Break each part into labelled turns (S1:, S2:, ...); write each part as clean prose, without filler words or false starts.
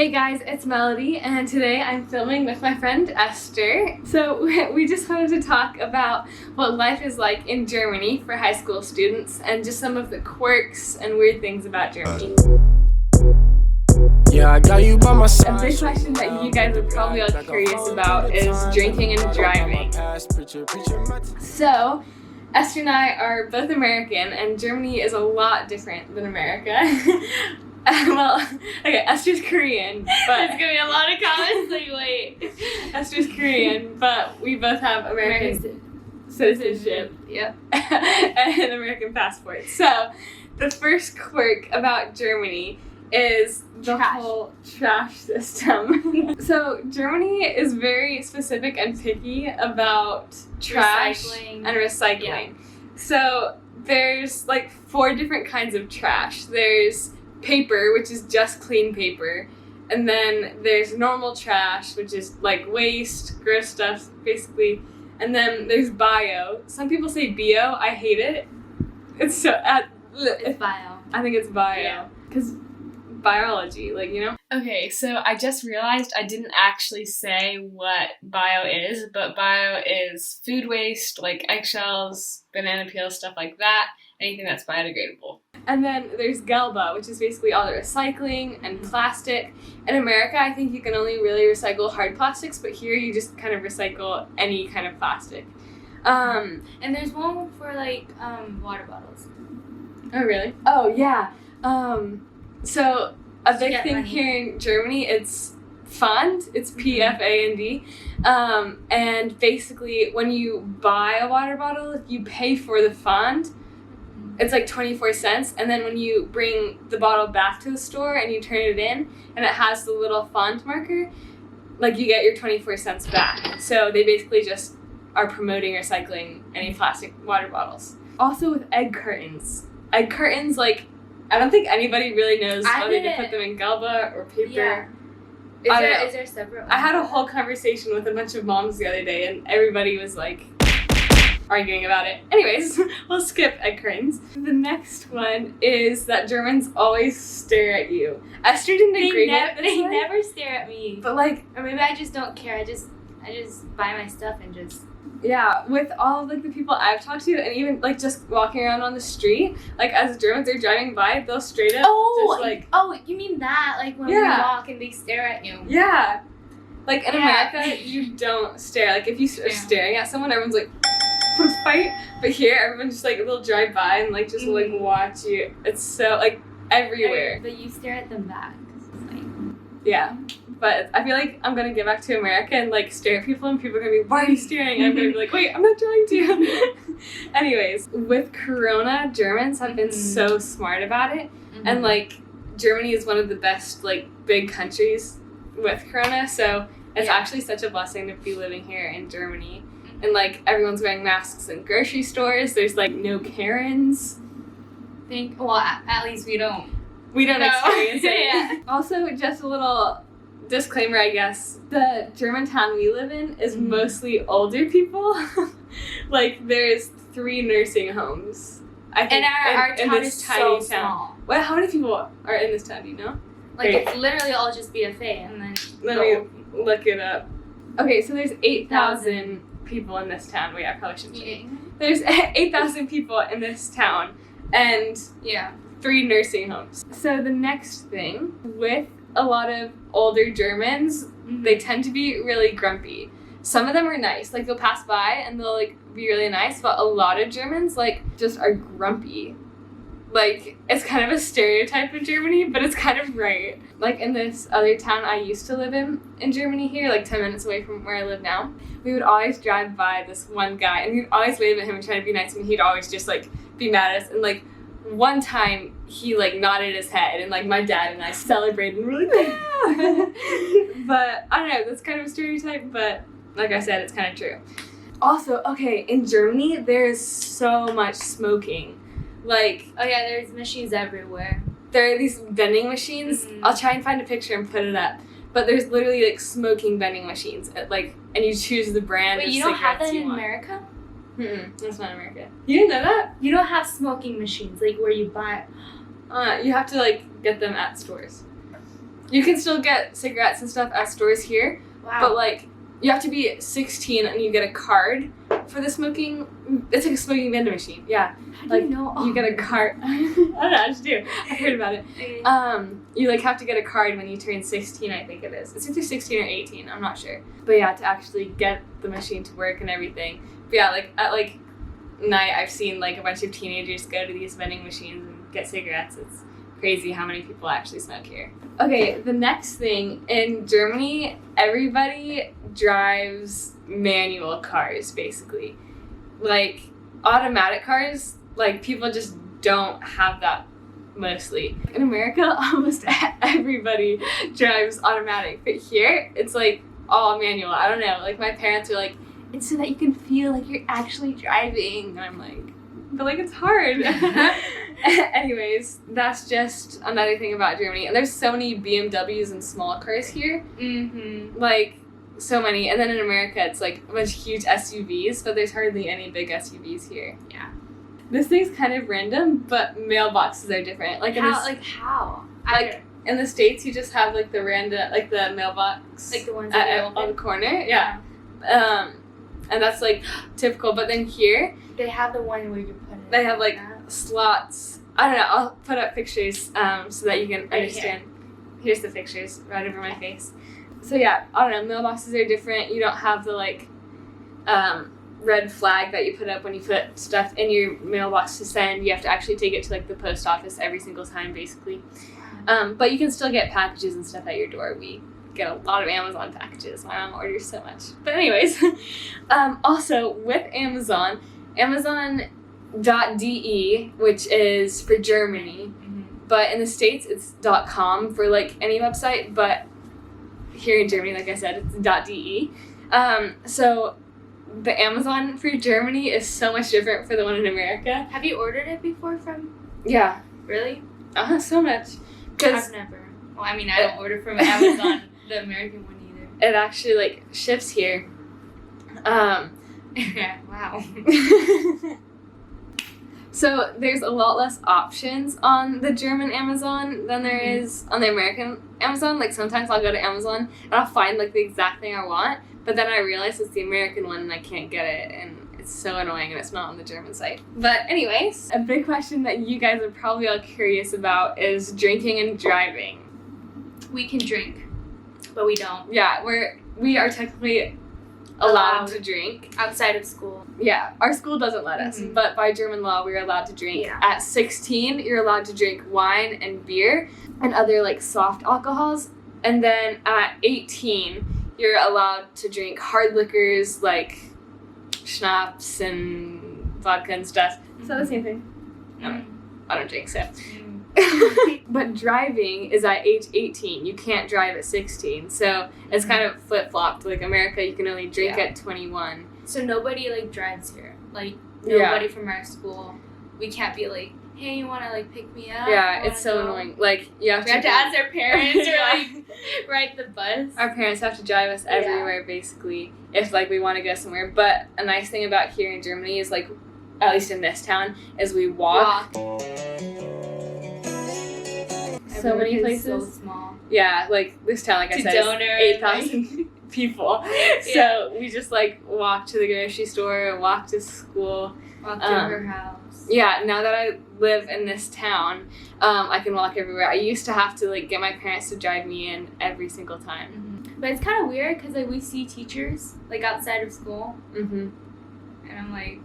S1: Hey guys, it's Melody, and today I'm filming with my friend Esther. So we just wanted to talk about what life is like in Germany for high school students and just some of the quirks and weird things about Germany.
S2: Yeah, I got you by my side.
S1: A big question that you guys are probably all curious about is drinking and driving. So, Esther and I are both American, and Germany is a lot different than America. Well, okay, Esther's Korean, but
S3: there's gonna be a lot of comments like, wait.
S1: Esther's Korean, but we both have American citizenship.
S3: Yep.
S1: And an American passport. So, the first quirk about Germany is the whole trash system. So, Germany is very specific and picky about trash and recycling. Yeah. So, there's like 4 different kinds of trash. There's paper, which is just clean paper, and then there's normal trash, which is like waste, gross stuff, basically, and then there's bio. Some people say bio. I hate it. It's so
S3: it's bio.
S1: I think it's bio because biology, like, you know. Okay, so I just realized I didn't actually say what bio is, but bio is food waste, like eggshells, banana peels, stuff like that. Anything that's biodegradable. And then there's Gelba, which is basically all the recycling and plastic. In America, I think you can only really recycle hard plastics, but here you just kind of recycle any kind of plastic.
S3: And there's one for like water bottles.
S1: Oh, really? Oh, yeah. So a big thing here in Germany, it's Pfand. It's P-F-A-N-D. And basically, when you buy a water bottle, you pay for the Pfand. It's like 24 cents, and then when you bring the bottle back to the store and you turn it in, and it has the little Pfand marker, like, you get your 24 cents back. So they basically just are promoting recycling any plastic water bottles. Also with egg curtains. Egg curtains, like, I don't think anybody really knows whether to put them in Gelba or paper.
S3: Yeah. Is there separate ones?
S1: I had a whole conversation with a bunch of moms the other day, and everybody was like arguing about it. Anyways, we'll skip egg curtains. The next one is that Germans always stare at you. Esther didn't agree with it.
S3: They never stare at me.
S1: But like,
S3: or maybe I just don't care. I just buy my stuff and just.
S1: Yeah, with all of like the people I've talked to, and even like just walking around on the street, like as Germans are driving by, they'll straight up just like.
S3: Oh, you mean that? Like when we walk and they stare at you.
S1: Yeah. Like in America, you don't stare. Like if you are staring at someone, everyone's like, fight. But here, everyone just like will drive by and like just like watch you. It's so like everywhere.
S3: But you stare at them back. Like,
S1: yeah. But I feel like I'm gonna get back to America and like stare at people, and people are gonna be, why are you staring? And I'm gonna be like, wait, I'm not trying to. Anyways, with Corona, Germans have been so smart about it, and like Germany is one of the best like big countries with Corona, so it's actually such a blessing to be living here in Germany. And like everyone's wearing masks in grocery stores. There's like no Karens.
S3: At least we don't
S1: experience it. Also, just a little disclaimer, I guess. The German town we live in is mostly older people. Like there's 3 nursing homes. I think.
S3: And our town is so small.
S1: Well, how many people are in this town? Do you know?
S3: Like it's literally all just BFA, and then.
S1: Let me look it up. Okay, so there's 8,000 people in this town. Wait, I probably shouldn't say. There's 8,000 people in this town, and 3 nursing homes. So the next thing with a lot of older Germans, they tend to be really grumpy. Some of them are nice, like they'll pass by and they'll like be really nice, but a lot of Germans like just are grumpy. Like it's kind of a stereotype in Germany, but it's kind of right. Like in this other town I used to live in Germany here, like 10 minutes away from where I live now, we would always drive by this one guy, and we'd always wave at him and try to be nice, and he'd always just like be mad at us. And like one time he like nodded his head, and like my dad and I celebrated, and we're like, yeah. But I don't know, that's kind of a stereotype, but like I said, it's kind of true. Also, okay, in Germany there's so much smoking. Like,
S3: there's machines everywhere.
S1: There are these vending machines. I'll try and find a picture and put it up. But there's literally like smoking vending machines, like, and you choose the brand.
S3: Wait, you don't have that in America?
S1: That's not America. You didn't know that?
S3: You don't have smoking machines like where you buy.
S1: You have to like get them at stores. You can still get cigarettes and stuff at stores here.
S3: Wow.
S1: But, like, you have to be 16 and you get a card for the smoking. It's like a smoking vending machine. Yeah.
S3: How do
S1: like,
S3: you know?
S1: You get a card. I don't know. I just do. I heard about it.
S3: Okay.
S1: You, like, have to get a card when you turn 16, I think it is. It's either 16 or 18. I'm not sure. But, yeah, to actually get the machine to work and everything. But, yeah, like, at, like, night, I've seen, like, a bunch of teenagers go to these vending machines and get cigarettes. It's crazy how many people actually smoke here. Okay, the next thing, in Germany, everybody drives manual cars, basically. Like, automatic cars, like, people just don't have that mostly. In America, almost everybody drives automatic, but here, it's, like, all manual. I don't know, like, my parents are like, it's so that you can feel like you're actually driving, and I'm like, but, like, it's hard. Anyways, that's just another thing about Germany. And there's so many BMWs and small cars here.
S3: Mm-hmm.
S1: Like, so many. And then in America, it's, like, a bunch of huge SUVs, but there's hardly any big SUVs here.
S3: Yeah.
S1: This thing's kind of random, but mailboxes are different. Like,
S3: how?
S1: Like, in the States, you just have, like, the random, like, the mailbox.
S3: Like the ones that
S1: on the corner. Yeah. And that's, like, typical. But then here,
S3: they have the one where you put it.
S1: they have, like, slots. I don't know. I'll put up pictures so that you can understand. Here's the pictures right over my face. So yeah, I don't know. Mailboxes are different. You don't have the like red flag that you put up when you put stuff in your mailbox to send. You have to actually take it to like the post office every single time, basically. But you can still get packages and stuff at your door. We get a lot of Amazon packages. My mom orders so much. But anyways, also with Amazon. Amazon.de, which is for Germany, but in the States it's .com for like any website, but here in Germany, like I said, it's .de. So the Amazon for Germany is so much different for the one in America.
S3: Have you ordered it before from?
S1: Yeah.
S3: Really?
S1: So much.
S3: I've never. Well, I mean, I don't order from Amazon, the American one either.
S1: It actually like ships here.
S3: Yeah, wow.
S1: So there's a lot less options on the German Amazon than there is on the American Amazon. Like sometimes I'll go to Amazon and I'll find like the exact thing I want, but then I realize it's the American one and I can't get it, and it's so annoying and it's not on the German site. But anyways, a big question that you guys are probably all curious about is drinking and driving.
S3: We can drink, but we don't.
S1: Yeah, we are technically allowed to drink
S3: outside of school.
S1: Yeah, our school doesn't let us, but by German law, we're allowed to drink. Yeah. At 16, you're allowed to drink wine and beer and other like soft alcohols, and then at 18, you're allowed to drink hard liquors like schnapps and vodka and stuff. Is that the same thing? No, I don't drink, so. But driving is at age 18. You can't drive at 16. So it's kind of flip-flopped. Like America, you can only drink at 21.
S3: So nobody like drives here. Like nobody from our school. We can't be like, hey, you want to like pick me up?
S1: Yeah, it's so annoying. Like you have
S3: to ask our parents or like ride the bus.
S1: Our parents have to drive us everywhere basically if like we want to go somewhere. But a nice thing about here in Germany is like, at least in this town, is we walk. So many places.
S3: So small.
S1: Yeah, like this town, like I said, is 8,000 people. So we just like walk to the grocery store, walk to school,
S3: walk to her house.
S1: Yeah, now that I live in this town, I can walk everywhere. I used to have to like get my parents to drive me in every single time.
S3: But it's kind of weird because like we see teachers like outside of school, and I'm like,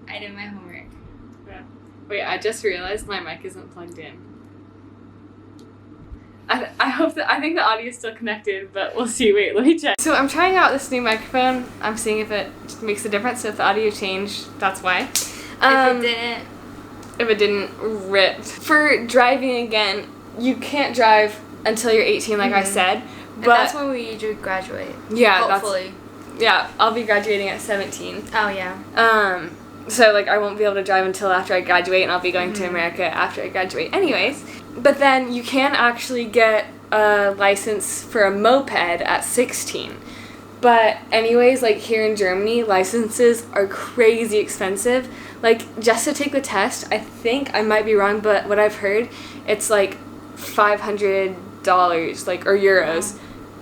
S3: I did my homework.
S1: Yeah. Wait, I just realized my mic isn't plugged in. I think the audio is still connected, but we'll see. Wait, let me check. So I'm trying out this new microphone. I'm seeing if it makes a difference. So if the audio changed, that's why. If it didn't, rip. For driving again, you can't drive until you're 18, like I said. But
S3: and that's when we usually graduate.
S1: Yeah,
S3: hopefully.
S1: I'll be graduating at 17.
S3: Oh yeah.
S1: So like I won't be able to drive until after I graduate, and I'll be going to America after I graduate. Anyways. But then you can actually get a license for a moped at 16. But anyways, like here in Germany, licenses are crazy expensive. Like just to take the test, I think I might be wrong, but what I've heard, it's like $500 $8 like or euros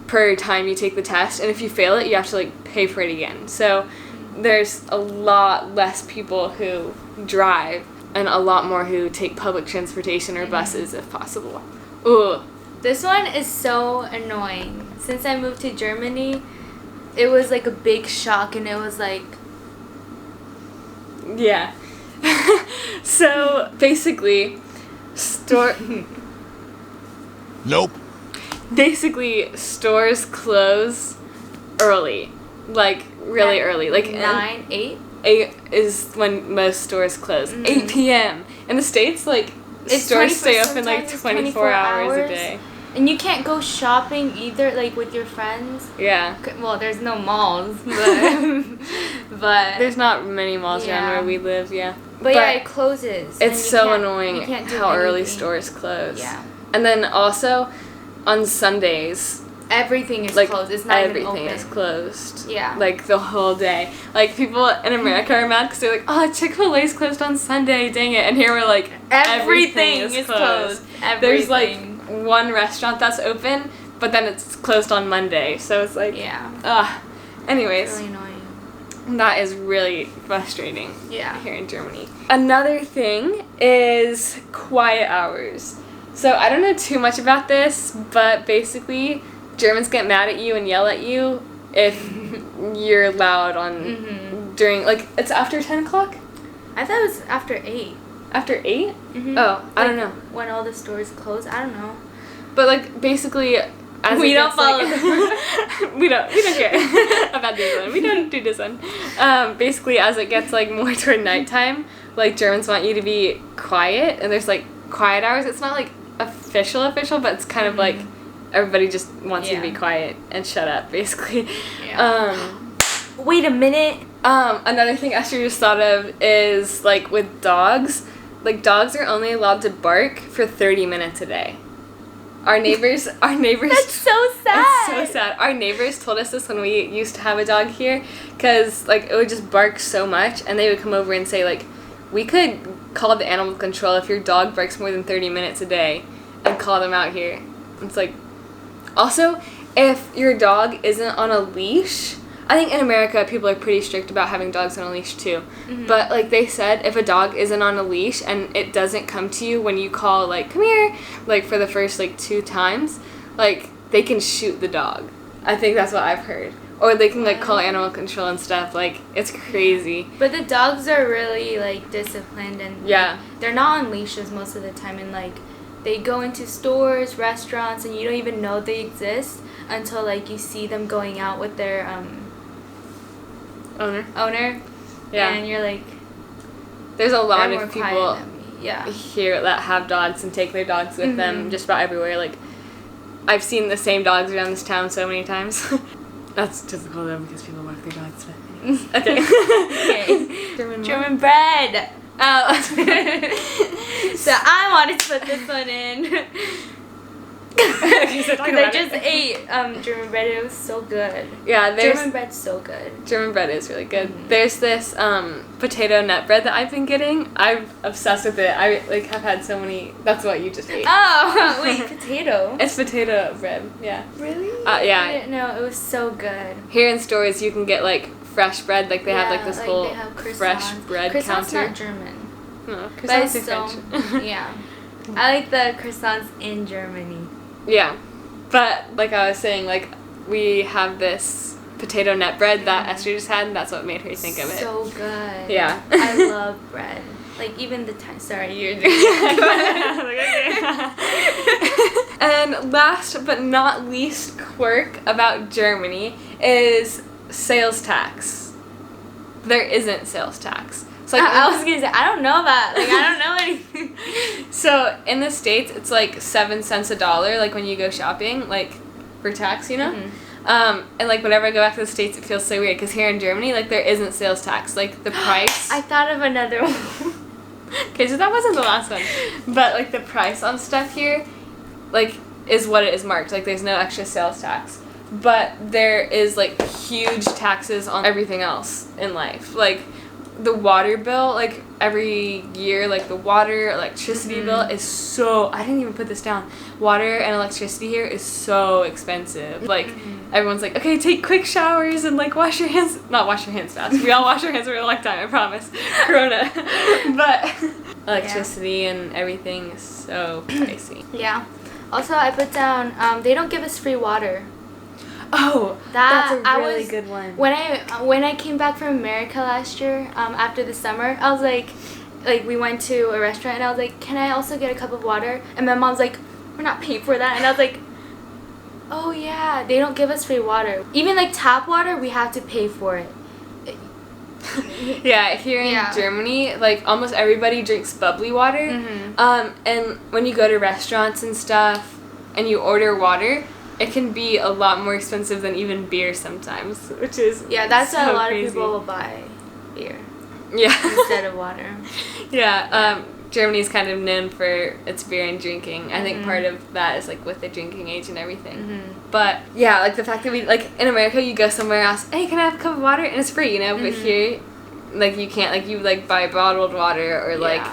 S1: per time you take the test, and if you fail it, you have to like pay for it again. So there's a lot less people who drive and a lot more who take public transportation or buses if possible. Ooh.
S3: This one is so annoying. Since I moved to Germany, it was like a big shock, and it was like...
S1: Yeah. So, basically,
S2: Nope.
S1: Basically, stores close early. Like, really early. Like
S3: 9, 8?
S1: 8 is when most stores close. 8 p.m. In the States, like, stores stay open like 24 hours a day.
S3: And you can't go shopping either, like, with your friends.
S1: Yeah.
S3: Well, there's no malls, but
S1: there's not many malls around where we live, yeah.
S3: But yeah, it closes.
S1: It's so annoying how early stores close.
S3: Yeah.
S1: And then also, on Sundays...
S3: Everything is
S1: like,
S3: closed. It's not even open.
S1: Everything is closed.
S3: Yeah.
S1: Like, the whole day. Like, people in America are mad because they're like, oh, Chick-fil-A's closed on Sunday, dang it. And here we're like, everything is closed.
S3: Everything.
S1: There's, like, one restaurant that's open, but then it's closed on Monday. So it's like, anyways.
S3: It's really annoying.
S1: That is really frustrating here in Germany. Another thing is quiet hours. So I don't know too much about this, but basically Germans get mad at you and yell at you if you're loud on during, like, it's after 10 o'clock?
S3: I thought it was after 8.
S1: After 8?
S3: Mm-hmm.
S1: Oh, I don't know.
S3: When all the stores close, I don't know.
S1: But, like, basically, as
S3: we don't follow
S1: we don't care about this one. We don't do this one. Basically, as it gets, like, more toward nighttime, like, Germans want you to be quiet, and there's, like, quiet hours. It's not, like, official, but it's kind of, like, everybody just wants you to be quiet and shut up, basically.
S3: Yeah. Wait a minute.
S1: Another thing Esther just thought of is, like, with dogs. Like, dogs are only allowed to bark for 30 minutes a day. Our neighbors...
S3: That's so sad.
S1: It's so sad. Our neighbors told us this when we used to have a dog here, because, like, it would just bark so much, and they would come over and say, like, we could call the animal control if your dog barks more than 30 minutes a day, and call them out here. It's like... Also, if your dog isn't on a leash... I think in America, people are pretty strict about having dogs on a leash, too. Mm-hmm. But, like, they said, if a dog isn't on a leash and it doesn't come to you when you call, like, come here, like, for the first, like, 2 times, like, they can shoot the dog. I think that's what I've heard. Or they can, like, call animal control and stuff. Like, it's crazy.
S3: But the dogs are really, like, disciplined and they're not on leashes most of the time. And, like, they go into stores, restaurants, and you don't even know they exist until, like, you see them going out with their, owner. Yeah. And you're like...
S1: There's a lot of people here that have dogs and take their dogs with them just about everywhere. Like, I've seen the same dogs around this town so many times. That's typical, though, because people walk their dogs. But
S3: okay. German bread. Oh. So I wanted to put this one in. Because I just ate German bread. It was so good.
S1: Yeah,
S3: German bread's so good.
S1: German bread is really good. There's this potato nut bread that I've been getting. I'm obsessed with it. I have had so many. That's what you just ate.
S3: Oh, wait, potato?
S1: It's potato bread. Yeah.
S3: Really?
S1: Yeah.
S3: I didn't know. It was so good.
S1: Here in stores, you can get like fresh bread. Like they have like this whole fresh bread
S3: croissant's
S1: counter.
S3: Not German.
S1: No, croissants are French.
S3: Yeah. I like the croissants in Germany.
S1: Yeah, but like I was saying, like we have this potato nut bread that Esther just had, and that's what made her think of it.
S3: So good.
S1: Yeah.
S3: I love bread. Like even the time. Sorry, you're doing
S1: it. And last but not least quirk about Germany is sales tax. There isn't sales tax. So, like,
S3: I was gonna say, I don't know that. Like, I don't know anything.
S1: So, in the States, it's like 7 cents a dollar, like, when you go shopping, like, for tax, you know? And, like, whenever I go back to the States, it feels so weird, because here in Germany, like, there isn't sales tax. Like, the price...
S3: I thought of another one.
S1: Okay, so that wasn't the last one. But, like, the price on stuff here, like, is what it is marked. Like, there's no extra sales tax. But there is, like, huge taxes on everything else in life. Like... the water bill, like, every year, like, the water, electricity bill is so, I didn't even put this down. Water and electricity here is so expensive. Like, everyone's like, okay, take quick showers and, like, wash your hands. Not wash your hands fast. We all wash our hands for a long time, I promise. Corona. But electricity and everything is so pricey.
S3: Yeah. Also, I put down, they don't give us free water.
S1: Oh, that's a really good one.
S3: When I came back from America last year, after the summer, I was like, we went to a restaurant and I was like, can I also get a cup of water? And my mom's like, we're not paying for that. And I was like, oh yeah, they don't give us free water. Even like tap water, we have to pay for it.
S1: Yeah, here in Germany, like almost everybody drinks bubbly water. And when you go to restaurants and stuff and you order water, it can be a lot more expensive than even beer sometimes, which is
S3: that's
S1: so
S3: why a lot
S1: crazy.
S3: of people will buy beer
S1: instead
S3: of water.
S1: Germany is kind of known for its beer and drinking. I think part of that is like with the drinking age and everything. But yeah, like the fact that we, like in America, you go somewhere else, hey, can I have a cup of water? And it's free, you know. But here, like you can't, like you like buy bottled water or like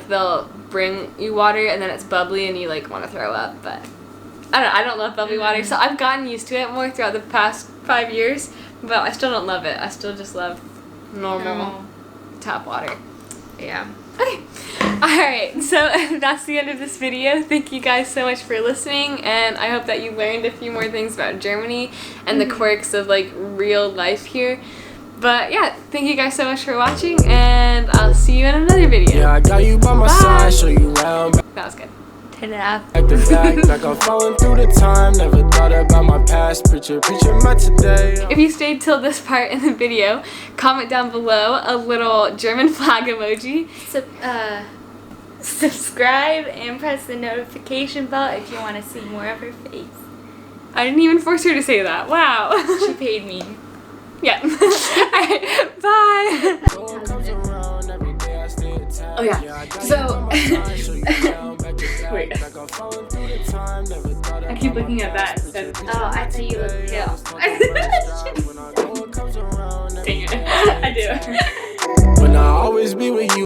S1: they'll bring you water and then it's bubbly and you like want to throw up, but. I don't love bubbly water, so I've gotten used to it more throughout the past 5 years, but I still don't love it. I still just love normal tap water.
S3: Yeah.
S1: Okay. Alright, so that's the end of this video. Thank you guys so much for listening, and I hope that you learned a few more things about Germany and the quirks of, like, real life here. But yeah, thank you guys so much for watching, and I'll see you in another video.
S2: Yeah, I got you by my side, show you around.
S1: That was good.
S3: 10 and a half.
S2: At the back, like I'm falling through the time. Never thought about my past, preacher my today.
S1: If you stayed till this part in the video, comment down below a little German flag emoji.
S3: Subscribe and press the notification bell if you want to see more of her face.
S1: I didn't even force her to say that. Wow.
S3: She paid me.
S1: Yeah. Alright, bye. Oh yeah. So wait. I keep looking at that instead.
S3: Oh, I thought you looked pale.
S1: Dang it. I do.
S2: When I always be with you.